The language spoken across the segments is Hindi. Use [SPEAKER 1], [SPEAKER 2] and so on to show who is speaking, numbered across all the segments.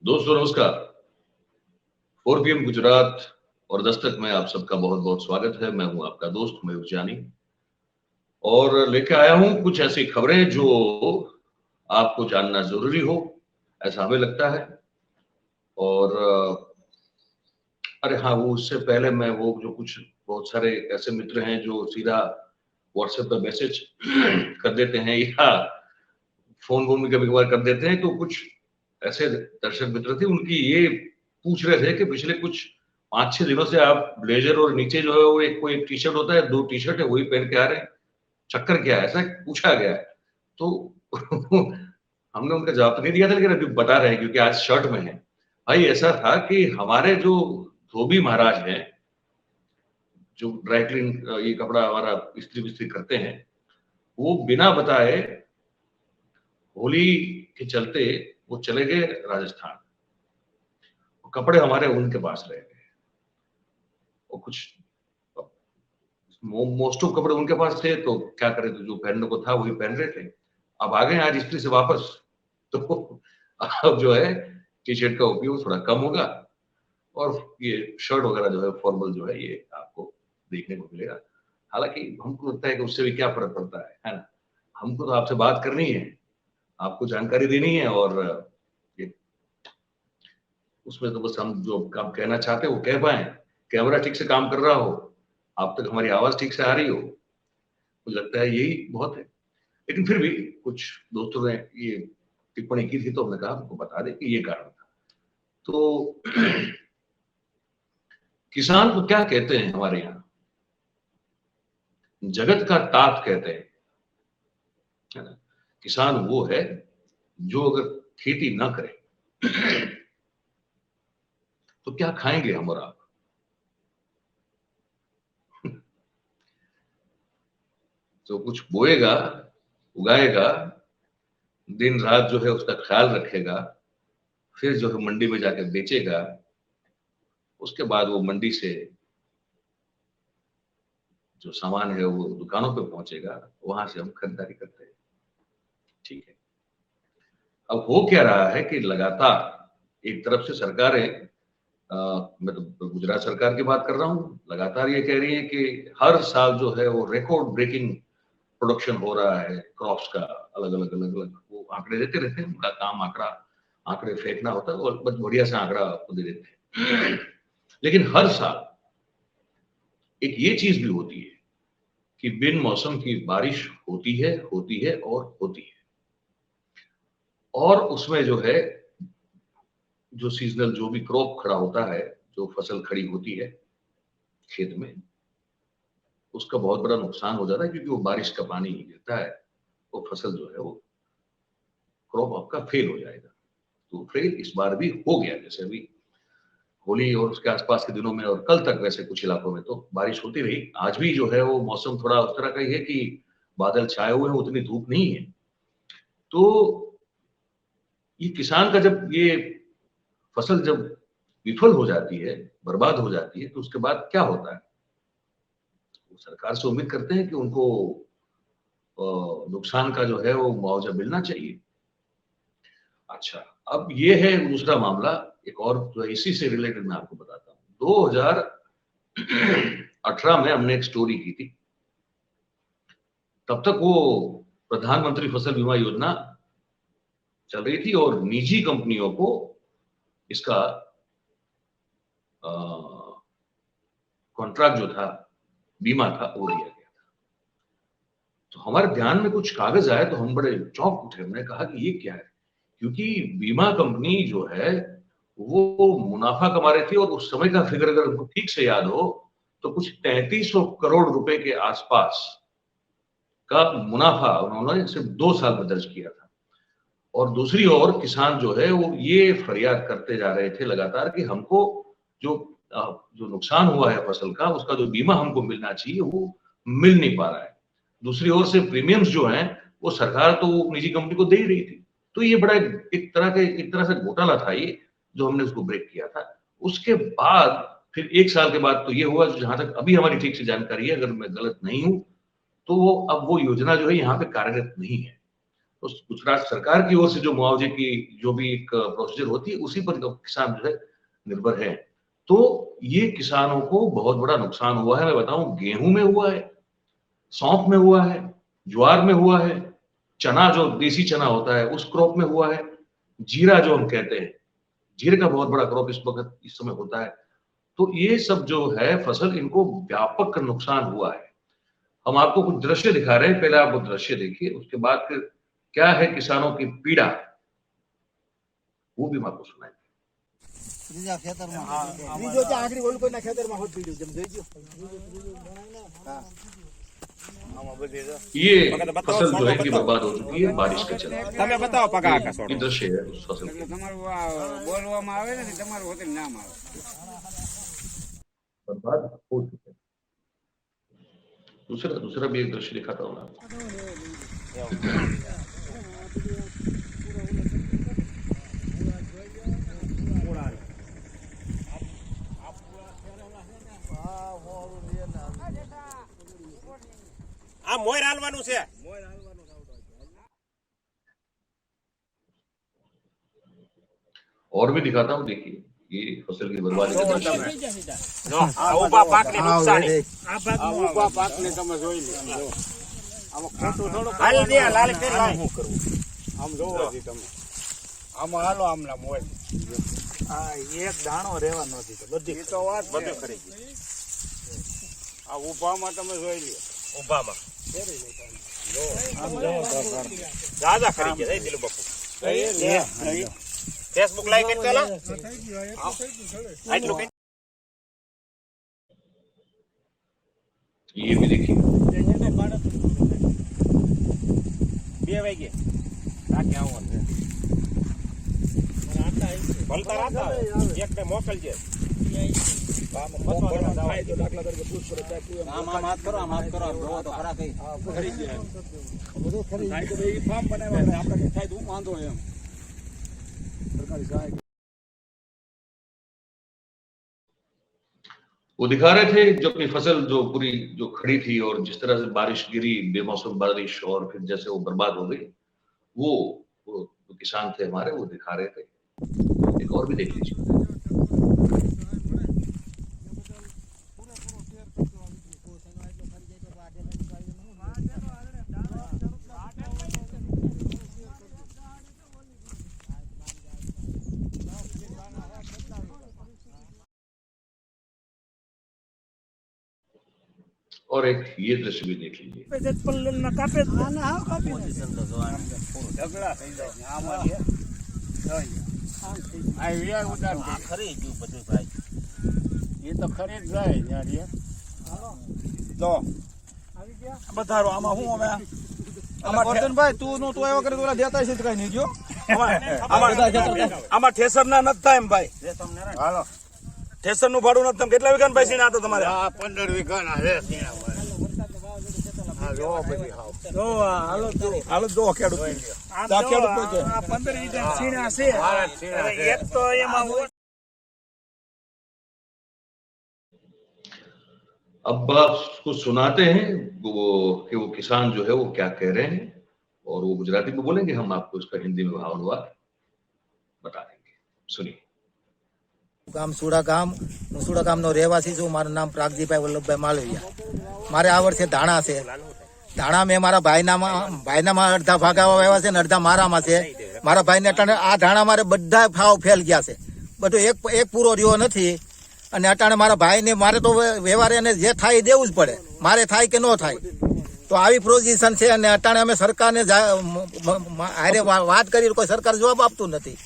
[SPEAKER 1] दोस्तों नमस्कार। 4 PM गुजरात और दस्तक में आप सबका बहुत बहुत स्वागत है। मैं हूं आपका दोस्त मयूर जानी और लेके आया हूं कुछ ऐसी खबरें जो आपको जानना जरूरी हो, ऐसा हमें लगता है। और अरे हाँ, वो उससे पहले मैं वो जो कुछ बहुत सारे ऐसे मित्र हैं जो सीधा व्हाट्सएप पे मैसेज कर देते हैं या फोन भी कभी कभार कर देते हैं, तो कुछ ऐसे दर्शक मित्र थे, उनकी ये पूछ रहे थे कि पिछले कुछ 5-6 दिनों से आप ब्लेजर और नीचे जो है वो एक कोई टी शर्ट होता है, 2 टी शर्ट है वही पहन के आ रहे हैं, चक्कर क्या है, ऐसा पूछा गया है। तो हमने उनका जवाब तो नहीं दिया था, लेकिन अभी बता रहे हैं क्योंकि आज शर्ट में है। भाई ऐसा था कि हमारे जो धोबी महाराज हैं, जो ड्राई क्लीन ये कपड़ा हमारा इस्त्री बिस्त्री करते हैं, वो बिना बताए होली के चलते वो चले गए राजस्थान। कपड़े हमारे उनके पास रह गए और कुछ मोस्ट ऑफ कपड़े उनके पास थे, तो क्या करें, तो जो पहनने को था वही पहन रहे थे। अब आ गए आज इस्त्री से वापस, तो अब जो है टी शर्ट का उपयोग थोड़ा कम होगा और ये शर्ट वगैरह जो है फॉर्मल जो है ये आपको देखने को मिलेगा। हालांकि हमको लगता है कि उससे भी क्या फर्क पड़ता है ना। हमको तो आपसे बात करनी है, आपको जानकारी देनी है और ये उसमें तो बस हम जो काम कहना चाहते हैं वो कह पाए, कैमरा ठीक से काम कर रहा हो, आप तक हमारी आवाज ठीक से आ रही हो, मुझे लगता है यही बहुत है। लेकिन फिर भी कुछ दोस्तों ने ये टिप्पणी की थी, तो हमने कहा आपको बता दें कि ये कारण था। तो किसान को क्या कहते हैं हमारे यहाँ, जगत का तात कहते हैं, है ना। किसान वो है जो अगर खेती ना करे तो क्या खाएंगे हम और आप। तो कुछ बोएगा, उगाएगा, दिन रात जो है उसका ख्याल रखेगा, फिर जो है मंडी में जाकर बेचेगा, उसके बाद वो मंडी से जो सामान है वो दुकानों पे पहुंचेगा, वहां से हम खरीदारी करते हैं। ठीक है। अब हो क्या रहा है कि लगातार एक तरफ से सरकारें, मैं तो गुजरात सरकार की बात कर रहा हूँ, लगातार ये कह रही है कि हर साल जो है वो रिकॉर्ड ब्रेकिंग प्रोडक्शन हो रहा है क्रॉप्स का। अलग अलग वो आंकड़े देते रहते हैं, उनका काम आंकड़े फेंकना होता है और बस बढ़िया से आंकड़ा आपको दे देते हैं। लेकिन हर साल एक ये चीज भी होती है कि बिन मौसम की बारिश होती है और होती है, और उसमें जो है जो सीजनल जो भी क्रॉप खड़ा होता है, जो फसल खड़ी होती है खेत में, उसका बहुत बड़ा नुकसान हो जाता है, क्योंकि वो बारिश का पानी गिरता है, वो फसल जो है वो क्रॉप आपका फेल हो जाएगा। तो फेल इस बार भी हो गया। जैसे अभी होली और उसके आसपास के दिनों में और कल तक वैसे कुछ इलाकों में तो बारिश होती रही। आज भी जो है वो मौसम थोड़ा उस तरह का ही है कि बादल छाए हुए हैं, उतनी धूप नहीं है। तो ये किसान का जब ये फसल जब विफल हो जाती है, बर्बाद हो जाती है, तो उसके बाद क्या होता है, वो सरकार से उम्मीद करते हैं कि उनको नुकसान का जो है वो मुआवजा मिलना चाहिए। अच्छा, अब ये है दूसरा मामला, एक और जो है इसी से रिलेटेड मैं आपको बताता हूँ। 2018 में हमने एक स्टोरी की थी। तब तक वो प्रधानमंत्री फसल बीमा योजना चल रही थी और निजी कंपनियों को इसका कॉन्ट्रैक्ट जो था, बीमा था, वो दिया गया था। तो हमारे ध्यान में कुछ कागज आए तो हम बड़े चौंक उठे। हमने कहा कि ये क्या है, क्योंकि बीमा कंपनी जो है वो मुनाफा कमा रही थी और उस समय का फिगर अगर हमको ठीक से याद हो तो कुछ 3300 करोड़ रुपए के आसपास का मुनाफा उन्होंने सिर्फ 2 साल में दर्ज किया था। और दूसरी ओर किसान जो है वो ये फरियाद करते जा रहे थे लगातार कि हमको जो जो नुकसान हुआ है फसल का, उसका जो बीमा हमको मिलना चाहिए वो मिल नहीं पा रहा है। दूसरी ओर से प्रीमियम्स जो हैं वो सरकार तो निजी कंपनी को दे ही रही थी। तो ये बड़ा एक तरह से घोटाला था ये, जो हमने उसको ब्रेक किया था। उसके बाद फिर 1 साल के बाद तो ये हुआ, जहां तक अभी हमारी ठीक से जानकारी है, अगर मैं गलत नहीं हूं, तो वो अब वो योजना जो है यहाँ पे कार्यरत नहीं है। तो गुजरात सरकार की ओर से जो मुआवजे की जो भी एक प्रोसीजर होती है उसी पर किसान जो है निर्भर है। तो ये किसानों को बहुत बड़ा नुकसान हुआ है। मैं बताऊं, गेहूं में हुआ है, सौंफ में हुआ है, ज्वार में हुआ है, चना जो देसी चना होता है उस क्रॉप में हुआ है, जीरा जो हम कहते हैं, जीरे का बहुत बड़ा क्रॉप इस वक्त इस समय होता है। तो ये सब जो है फसल, इनको व्यापक नुकसान हुआ है। हम आपको कुछ दृश्य दिखा रहे हैं, पहले आप वो दृश्य देखिए, उसके बाद फिर क्या है किसानों की पीड़ा वो भी हम आपको सुनाएंगे। ये फसल जो है कि बर्बाद हो चुकी है बारिश के चलते। ये दृश्य है उस फसल के। बर्बाद हो चुके हैं। दूसरा भी एक दृश्य दिखाता हूँ आपको।
[SPEAKER 2] મોય હાલવાનું છે।
[SPEAKER 1] और भी दिखाता हूँ, देखिए ये फसल की बर्बादी का दृश्य है।
[SPEAKER 2] ઉભા પાકની નુકસાની ઉભા પાકને તમે જોઈ લો। આમાં ખોટું થોડું હાલ દે લાલ કે લાલ શું કરવું આમ જોવો જી તમે આમાં હાલો આમના મોય આ એક દાણો રહેવા ન દીધો બધી તો વાત બધું કરી ગઈ। આ ઉભામાં તમે જોઈ લ્યો ઉભામાં દાદા કરી ગયા જઈ દિલુ બાપુ फेसबुक लाइक करा आटलो
[SPEAKER 1] ये भी देखिए
[SPEAKER 2] બે વાગે રાતે આવો બોલતા રાતા એક ને મોકલજે કામ મતવા થાય તો દાખલા તરીકે પૂછ પડે આમ હાથ કરો જોવો તો ખરા કઈ ખરી જાય બધું ખરી જાય તો એ ફાર્મ બનાવવા આપણે થાય તો વાંધો એમ।
[SPEAKER 1] वो दिखा रहे थे जो अपनी फसल जो पूरी जो खड़ी थी और जिस तरह से बारिश गिरी, बेमौसम बारिश, और फिर जैसे वो बर्बाद हो गई, वो किसान थे हमारे, वो दिखा रहे थे। एक और भी देख लीजिए। और एक ये दृश्य भी देख लीजिए।
[SPEAKER 2] ये तो खरीद जाए तो बतारो आमा हूं અમે ગોરધનભાઈ તું નો તું આવ્યો કરે તો દેતા છે કઈ નહીં જો આમાં ઠેસર ના નત થાય એમ ભાઈ હાલો ઠેસર નું ભાડું નત તમે કેટલા વીઘા પૈસા ના તો તમારે આ 15 વીઘા ના છે હા જો બધી જો હાલો જો ખેડૂત આ ખેડૂત છે આ 15 વીઘા સીણા છે એક તો એમાં
[SPEAKER 1] अब आप उसको सुनाते हैं कि वो किसान जो है वो क्या कह रहे हैं, और वो गुजराती में बोलेंगे, हम आपको इसका हिंदी में भावानुवाद बता देंगे। सुनिए।
[SPEAKER 3] ગામ સુડા ગામનો રહેવાસી છું। મારું નામ પ્રાગજીભાઈ વલ્લભભાઈ માલવિયા। મારે આ વર્ષે ધાણા છે। ધાણા મેં મારા ભાઈનામાં અડધા ભાગા વાવ્યા છે ને અડધા મારામાં છે। મારા ભાઈને અટાણે આ ધાણા મારે બધા ભાવ ફેલ ગયા છે, બધું એક પૂરો રહ્યો નથી। અને અટાણે મારા ભાઈને મારે તો વ્યવહાર એને જે થાય દેવું જ પડે, મારે થાય કે ન થાય। તો આવી પોઝિશન છે અને અટાણે અમે સરકારને હારે વાત કરી, કોઈ સરકાર જવાબ આપતું નથી।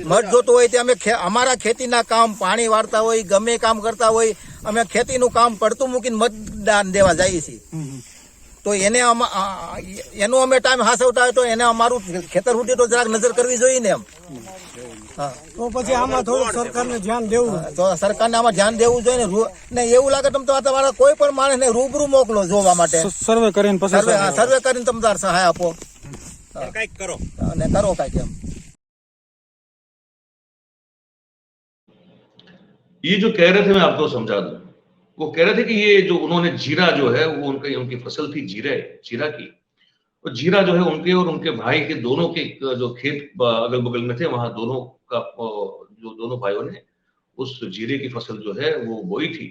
[SPEAKER 3] મત જોતું હોય તે અમે અમારા ખેતીના કામ, પાણી વાળતા હોય, ગમે કામ કરતા હોય, અમે ખેતીનું કામ પડતું મૂકીને મતદાન દેવા જઈએ છીએ। તો એને એનો અમે ટાઈમ હાસવતા હોય તો એને અમારું ખેતર સુધી તો જરાક નજર કરવી જોઈએ ને એમ। તો પછી આમાં થોડું સરકારને ધ્યાન દેવું, તો સરકારને આમાં ધ્યાન દેવું જોઈએ ને એવું લાગે તમે તો તમારા કોઈ પણ માણસને રૂબરૂ મોકલો જોવા માટે, સર્વે કરીને તમે તાર સહાય આપો
[SPEAKER 2] કઈક કરો
[SPEAKER 3] અને કરો કઈક એમ।
[SPEAKER 1] ये जो कह रहे थे मैं आपको समझा दूं, वो कह रहे थे कि ये जो उन्होंने जीरा जो है वो उनकी फसल थी जीरा की, और जीरा जो है उनके और उनके भाई के दोनों के जो खेत अगल बगल में थे, वहां दोनों का जो दोनों भाइयों ने उस जीरे की फसल जो है वो बोई थी,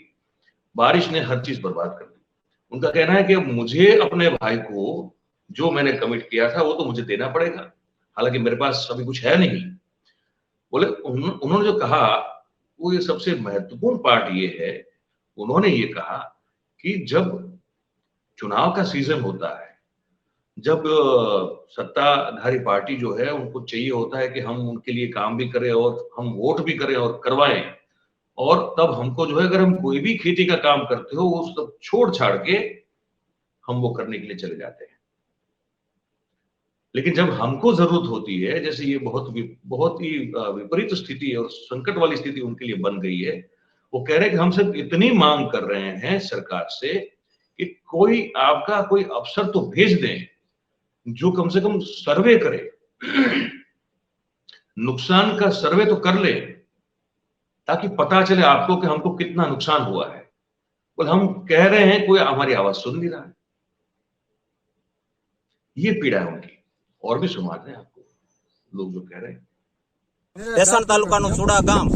[SPEAKER 1] बारिश ने हर चीज बर्बाद कर दी। उनका कहना है कि मुझे अपने भाई को जो मैंने कमिट किया था वो तो मुझे देना पड़ेगा, हालांकि मेरे पास अभी कुछ है नहीं। बोले उन्होंने जो कहा वो ये सबसे महत्वपूर्ण पार्ट ये है, उन्होंने ये कहा कि जब चुनाव का सीजन होता है, जब सत्ताधारी पार्टी जो है उनको चाहिए होता है कि हम उनके लिए काम भी करें और हम वोट भी करें और करवाएं, और तब हमको जो है अगर हम कोई भी खेती का काम करते हो वो सब छोड़ छाड़ के हम वो करने के लिए चले जाते हैं। लेकिन जब हमको जरूरत होती है, जैसे ये बहुत ही विपरीत स्थिति और संकट वाली स्थिति उनके लिए बन गई है, वो कह रहे हैं कि हम सिर्फ इतनी मांग कर रहे हैं सरकार से कि कोई आपका कोई अफसर तो भेज दें जो कम से कम सर्वे करे, नुकसान का सर्वे तो कर ले, ताकि पता चले आपको कि हमको कितना नुकसान हुआ है। बोले हम कह रहे हैं, कोई हमारी आवाज सुन नहीं रहा है। ये पीड़ा है उनकी, और भी सुना रहे हैं आपको लोग जो कह रहे हैं।
[SPEAKER 4] ભેસાણ તાલુકાનું સુડા ગામ,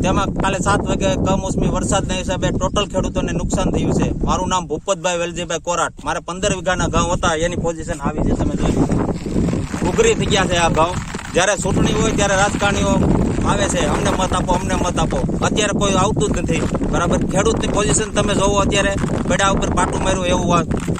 [SPEAKER 4] તેમાં કાલે 7 વાગે કમોસમી વરસાદના હિસાબે ટોટલ ખેડૂતોને નુકસાન થયું છે. મારું નામ ભૂપતભાઈ વેલજીભાઈ કોરાટ. મારે 15 વીઘાના ઘઉં હતા, એની પોઝિશન આવી છે. તમે જોઈ ઉઘરી થઈ ગયા છે આ ઘઉં. જ્યારે ચૂંટણી હોય ત્યારે રાજકારણીઓ આવે છે, અમને મત આપો, અમને મત આપો. અત્યારે કોઈ આવતું જ નથી. બરાબર, ખેડૂતની પોઝિશન તમે જોવો, અત્યારે બેડા ઉપર પાટું માર્યું એવું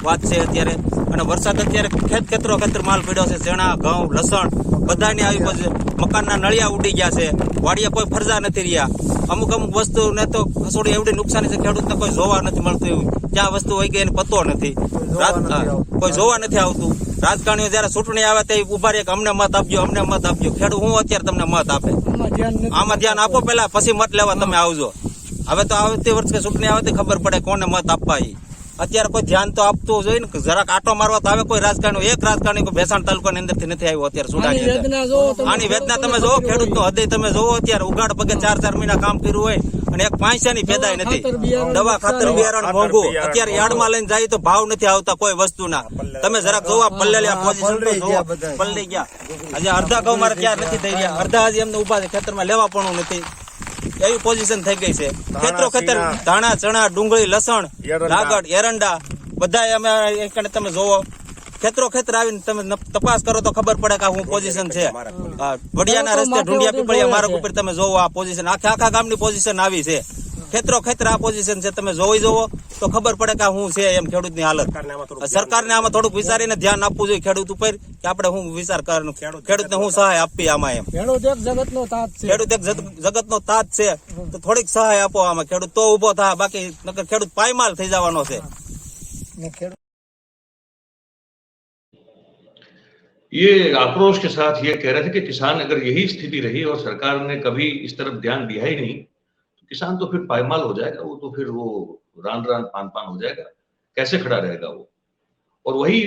[SPEAKER 4] વાત છે અત્યારે. અને વરસાદ અત્યારે ખેતરો માલ પીડ્યો છે. ચણા, ઘઉં, લસણ બધાની આવી પોઝિશન. મકાનના નળિયા ઉડી ગયા છે, વાડીએ કોઈ ફરજા નથી રહ્યા. અમુક વસ્તુને તો ખસોડી એવડી નુકસાની છે, ખેડૂતને કોઈ જોવા નથી મળતું. એવું ક્યાં વસ્તુ હોય ગઈ એને પતો નથી, કોઈ જોવા નથી આવતું. રાજકારણીઓ જયારે ચૂંટણી આવે તે ઉભા રહે કે અમને મત આપજો, અમને મત આપજો. ખેડૂત હું અત્યારે તમને મત આપે, આમાં ધ્યાન આપો પેલા, પછી મત લેવા તમે આવજો. હવે તો આવતી વર્ષે ચૂંટણી આવે તો ખબર પડે કોને મત આપવા. અત્યારે કોઈ ધ્યાન તો આપતું જોઈએ ને, જરાક આટો મારવા તો આવે કોઈ રાજકારણી. એક રાજકારણી ભેસાણ તાલુકાની અંદર થી નથી આવ્યો અત્યારે સુડાની અંદર. આની વેદના તમે જોવો, ખેડૂત નો હૃદય તમે જોવો. અત્યારે ઉગાડ પગે 4 મહિના કામ કર્યું હોય અને એક પૈસાની ફેદાય નથી. દવા, ખાતર, બિયારણ મોંઘું. અત્યારે યાર્ડમાં લઈને જાય તો ભાવ નથી આવતા કોઈ વસ્તુના. તમે જરાક જોવા પલ્લેલી પોઝિશન તો જોવો, પલ્લી ગયા. હજી અડધા ઘઉં મારે ક્યાં નથી થઈ રહ્યા, અડધા હજી એમને ઉભા છે, ખેતરમાં લેવા પણ નથી. એવી પોઝિશન થઈ ગઈ છે. ખેતરો ખેતર ધાણા, ચણા, ડુંગળી, લસણ, લાગડ, એરંડા બધા અમે તમે જોવો. ખેતરો ખેતર આવીને તમે તપાસ કરો તો ખબર પડે કે હું પોઝિશન છે. વડિયાના રસ્તે ઢુંડિયા પીપળિયા માર્ગ ઉપર તમે જોવો આ પોઝિશન, આખા ગામની પોઝિશન આવી છે. ખેતરો ખેતર આ પોઝિશન છે, તમે જોવો તો ખબર પડે કે હું છે એમ ખેડૂતની હાલત. સરકારને આમાં થોડુંક વિચારીને ધ્યાન આપવું જોઈએ ખેડૂત ઉપર, કે આપણે હું વિચાર કરવાનું, ખેડૂતને હું સહાય આપવી આમાં. એમ ખેડૂત એક જગતનો તાજ છે, તો થોડીક સહાય આપો આમાં. ખેડૂત તો ઉભો થાય, બાકી નકર ખેડૂત પાયમાલ થઈ જવાનો છે.
[SPEAKER 1] ये आक्रोश के साथ ये कह रहे थे कि किसान अगर यही स्थिति रही और सरकार ने कभी इस तरफ ध्यान दिया ही नहीं, तो किसान तो फिर पायमाल हो जाएगा, वो तो फिर वो रान पान हो जाएगा, कैसे खड़ा रहेगा वो। और वही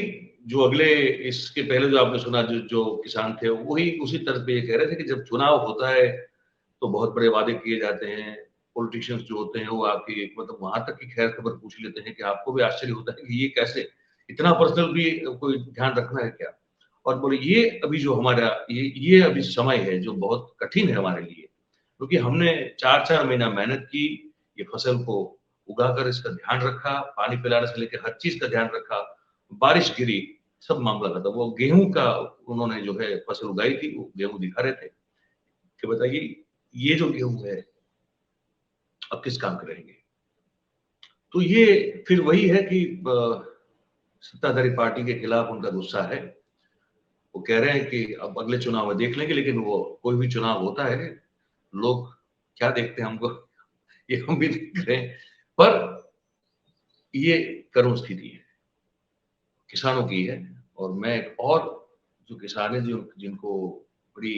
[SPEAKER 1] जो अगले इसके पहले जो आपने सुना जो किसान थे, वही उसी तरह पे ये कह रहे थे कि जब चुनाव होता है तो बहुत बड़े वादे किए जाते हैं, पॉलिटिशियंस जो होते हैं वो आपकी मतलब वहां तक की खैर खबर पूछ लेते हैं कि आपको भी आश्चर्य होता है कि ये कैसे, इतना पर्सनल भी कोई ध्यान रखना है क्या। और बोले ये अभी जो हमारा ये अभी समय है जो बहुत कठिन है हमारे लिए, क्योंकि हमने 4 महीना मेहनत की, ये फसल को उगाकर इसका ध्यान रखा, पानी पिलाने से लेकर हर चीज का ध्यान रखा, बारिश गिरी, सब मामला खत्म। वो गेहूं का उन्होंने जो है फसल उगाई थी, वो गेहूं दिखा रहे थे कि बताइए ये जो गेहूं है अब किस काम के रहेंगे। तो ये फिर वही है कि सत्ताधारी पार्टी के खिलाफ उनका गुस्सा है। वो कह रहे हैं कि अब अगले चुनाव में देख लेंगे, लेकिन वो कोई भी चुनाव होता है, लोग क्या देखते हैं हमको ये हम भी देख रहे हैं, पर ये करुण स्थिति है, किसानों की है। और मैं और जो किसान है जिनको बड़ी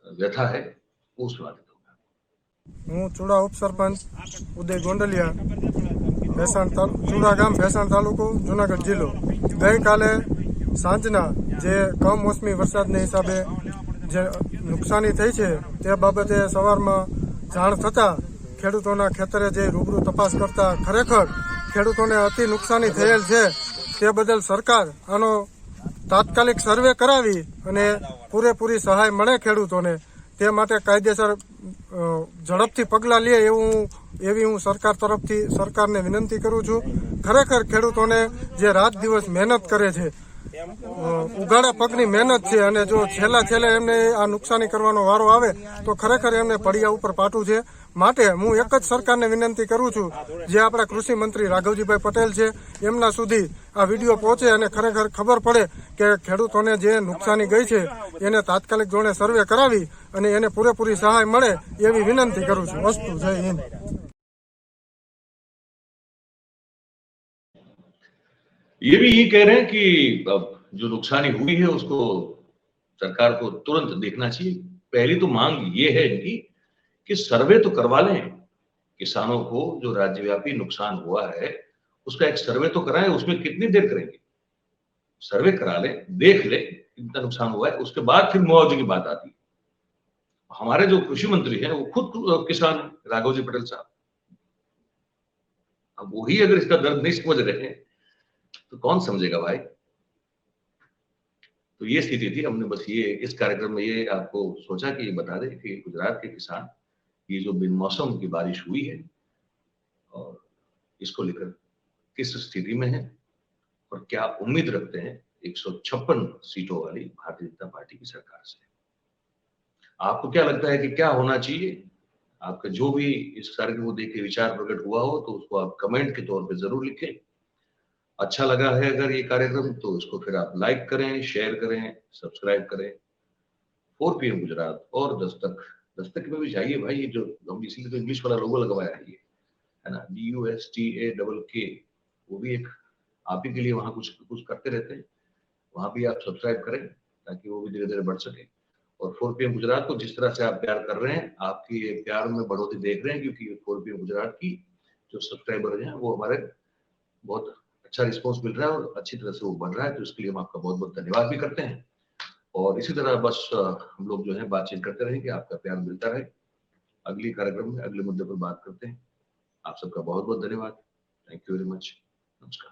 [SPEAKER 1] व्यथा है वो सुना देता हूँ।
[SPEAKER 5] હું ચુડા ઉપસરપંચ ઉદય ગોંડલિયા, ચુડા ગામ, ભેસાણ તાલુકો, જુનાગઢ જિલ્લો. ગઈકાલે સાંજના જે કમોસમી વરસાદને હિસાબે જે નુકસાની થઈ છે તે બાબતે સવારમાં જાણ થતાં ખેડૂતોના ખેતરે જે રૂબરૂ તપાસ કરતા ખરેખર ખેડૂતોને અતિ નુકસાની થયેલ છે. તે બદલ સરકાર આનો તાત્કાલિક સર્વે કરાવી અને પૂરેપૂરી સહાય મળે ખેડૂતોને તે માટે કાયદેસર ઝડપથી પગલાં લે એવી હું સરકાર તરફથી સરકારને વિનંતી કરું છું. ખરેખર ખેડૂતોને જે રાત દિવસ મહેનત કરે છે, ઉગાડા પગની મહેનત છે, અને જો છેલ્લે એમને આ નુકસાની કરવાનો વારો આવે તો ખરેખર એમને પડિયા ઉપર પાટું છે. માટે હું એક જ સરકારને વિનંતી કરું છું, જે આપણા કૃષિ મંત્રી રાઘવજીભાઈ પટેલ છે એમના સુધી આ વિડીયો પહોંચે અને ખરેખર ખબર પડે કે ખેડૂતોને જે નુકસાની ગઈ છે એને તાત્કાલિક ધોરણે સર્વે કરાવી અને એને પૂરેપૂરી સહાય મળે એવી વિનંતી કરું છું. અસ્તુ, જય હિન્દ.
[SPEAKER 1] ये भी ये कह रहे हैं कि अब जो नुकसानी हुई है उसको सरकार को तुरंत देखना चाहिए. पहली तो मांग ये है इनकी कि सर्वे तो करवा लें, किसानों को जो राज्यव्यापी नुकसान हुआ है उसका एक सर्वे तो कराएं. उसमें कितनी देर करेंगे? सर्वे करा लें, देख लें कितना नुकसान हुआ है, उसके बाद फिर मुआवजे की बात आती है. हमारे जो कृषि मंत्री हैं वो खुद किसान राघवजी पटेल साहब, अब वही अगर इसका दर्द नहीं समझ रहे हैं तो कौन समझेगा भाई. तो ये स्थिति थी. हमने बस ये इस कार्यक्रम में ये आपको सोचा कि ये बता दें कि गुजरात के किसान ये जो बिन मौसम की बारिश हुई है और इसको लेकर किस स्थिति में है और क्या उम्मीद रखते हैं 156 सीटों वाली भारतीय जनता पार्टी की सरकार से. आपको क्या लगता है कि क्या होना चाहिए? आपका जो भी इस कार्यक्रम को देख के विचार प्रकट हुआ हो तो उसको आप कमेंट के तौर पे जरूर लिखें. अच्छा लगा है अगर ये कार्यक्रम तो इसको फिर आप लाइक करें, शेयर करें, सब्सक्राइब करें. 4 PM गुजरात और दस्तक में भी जाइए भाई. ये जो हम इसीलिए तो इंग्लिश वाला लोगो लगवाया है ना, DUSTAKK, वो भी एक आप ही के लिए वहां कुछ करते रहते हैं. वहां भी आप सब्सक्राइब करें ताकि वो भी धीरे धीरे बढ़ सके. और 4 PM गुजरात को जिस तरह से आप प्यार कर रहे हैं, आपकी ये प्यार में बढ़ोतरी देख रहे हैं, क्योंकि 4 PM गुजरात की जो सब्सक्राइबर हैं वो हमारे बहुत अच्छा रिस्पॉन्स मिल रहा है और अच्छी तरह से वो बढ़ रहा है. तो इसके लिए हम आपका बहुत बहुत धन्यवाद भी करते हैं. और इसी तरह बस हम लोग जो है बातचीत करते रहेंगे, आपका प्यार मिलता रहे. अगली कार्यक्रम में अगले मुद्दे पर बात करते हैं. आप सबका बहुत बहुत धन्यवाद. Thank you very much. नमस्कार.